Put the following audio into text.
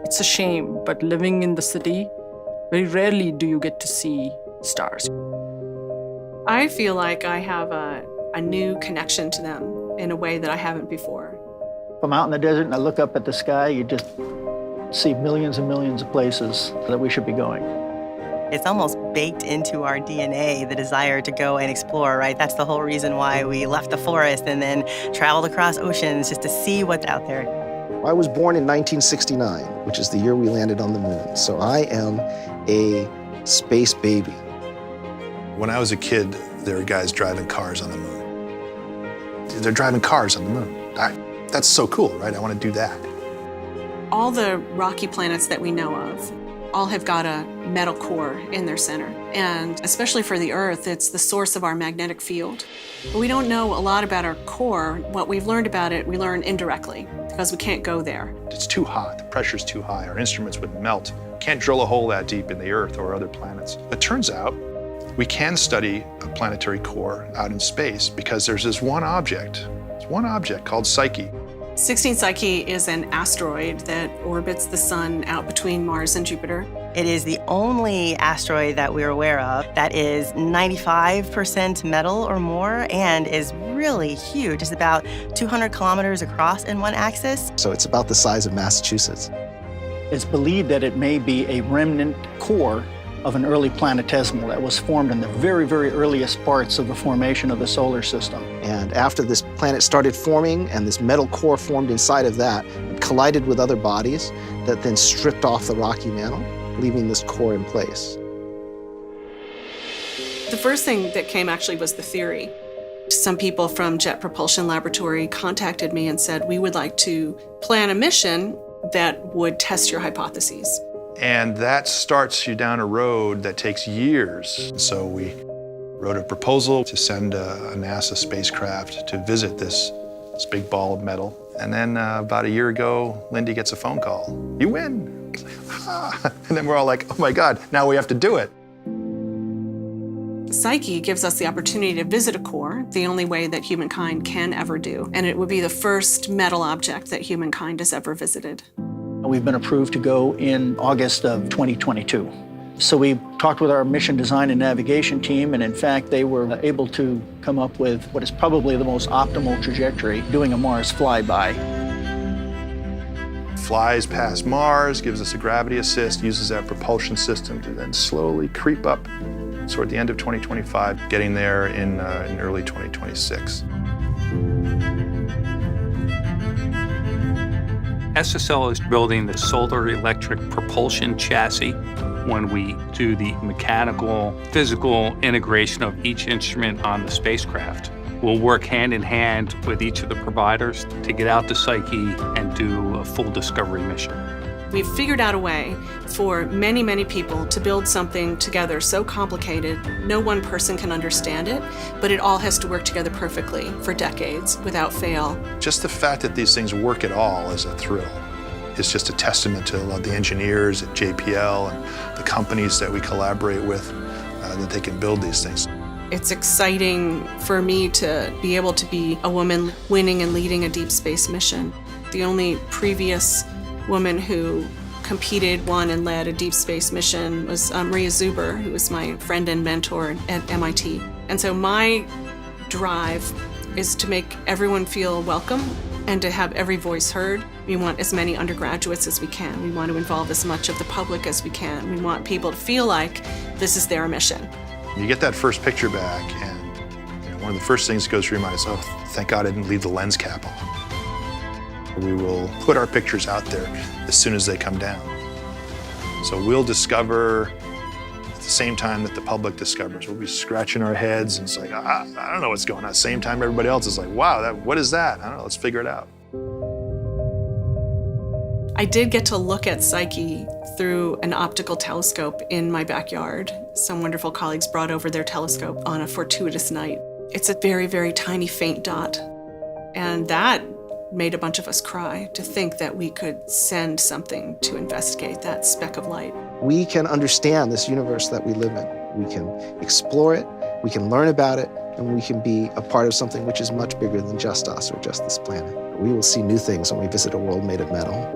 It's a shame, but living in the city, very rarely do you get to see stars. I feel like I have a new connection to them in a way that I haven't before. If I'm out in the desert and I look up at the sky, you just see millions and millions of places that we should be going. It's almost baked into our DNA, the desire to go and explore, right? That's the whole reason why we left the forest and then traveled across oceans just to see what's out there. I was born in 1969, which is the year we landed on the moon. So I am a space baby. When I was a kid, there were guys driving cars on the moon. They're driving cars on the moon. That's so cool, right? I want to do that. All the rocky planets that we know of all have got a metal core in their center. And especially for the Earth, it's the source of our magnetic field. But we don't know a lot about our core. What we've learned about it, we learn indirectly because we can't go there. It's too hot, the pressure's too high, our instruments would melt. Can't drill a hole that deep in the Earth or other planets. It turns out we can study a planetary core out in space because there's this one object. It's one object called Psyche. 16 Psyche is an asteroid that orbits the sun out between Mars and Jupiter. It is the only asteroid that we're aware of that is 95% metal or more and is really huge. It's about 200 kilometers across in one axis. So it's about the size of Massachusetts. It's believed that it may be a remnant core of an early planetesimal that was formed in the very, very earliest parts of the formation of the solar system. And after this planet started forming and this metal core formed inside of that, it collided with other bodies that then stripped off the rocky mantle, leaving this core in place. The first thing that came actually was the theory. Some people from Jet Propulsion Laboratory contacted me and said, we would like to plan a mission that would test your hypotheses. And that starts you down a road that takes years. So we wrote a proposal to send a NASA spacecraft to visit this big ball of metal. And then about a year ago, Lindy gets a phone call. You win. And then we're all like, oh my God, now we have to do it. Psyche gives us the opportunity to visit a core, the only way that humankind can ever do. And it would be the first metal object that humankind has ever visited. We've been approved to go in August of 2022. So we talked with our mission design and navigation team, and in fact, they were able to come up with what is probably the most optimal trajectory, doing a Mars flyby. Flies past Mars, gives us a gravity assist, uses that propulsion system to then slowly creep up toward the end of 2025, getting there in early 2026. SSL is building the solar electric propulsion chassis. When we do the mechanical, physical integration of each instrument on the spacecraft, we'll work hand in hand with each of the providers to get out to Psyche and do a full discovery mission. We've figured out a way for many, many people to build something together so complicated, no one person can understand it, but it all has to work together perfectly for decades without fail. Just the fact that these things work at all is a thrill. It's just a testament to the engineers at JPL and the companies that we collaborate with, that they can build these things. It's exciting for me to be able to be a woman winning and leading a deep space mission. The only previous woman who competed, won, and led a deep space mission was Maria Zuber, who was my friend and mentor at MIT. And so my drive is to make everyone feel welcome and to have every voice heard. We want as many undergraduates as we can. We want to involve as much of the public as we can. We want people to feel like this is their mission. You get that first picture back, and one of the first things that goes through your mind is, oh, thank God I didn't leave the lens cap on. We will put our pictures out there as soon as they come down. So we'll discover at the same time that the public discovers. We'll be scratching our heads and it's like, I don't know what's going on. At the same time everybody else is like, wow, what is that? I don't know, let's figure it out. I did get to look at Psyche through an optical telescope in my backyard. Some wonderful colleagues brought over their telescope on a fortuitous night. It's a very, very tiny, faint dot. And that made a bunch of us cry to think that we could send something to investigate that speck of light. We can understand this universe that we live in. We can explore it, we can learn about it, and we can be a part of something which is much bigger than just us or just this planet. We will see new things when we visit a world made of metal.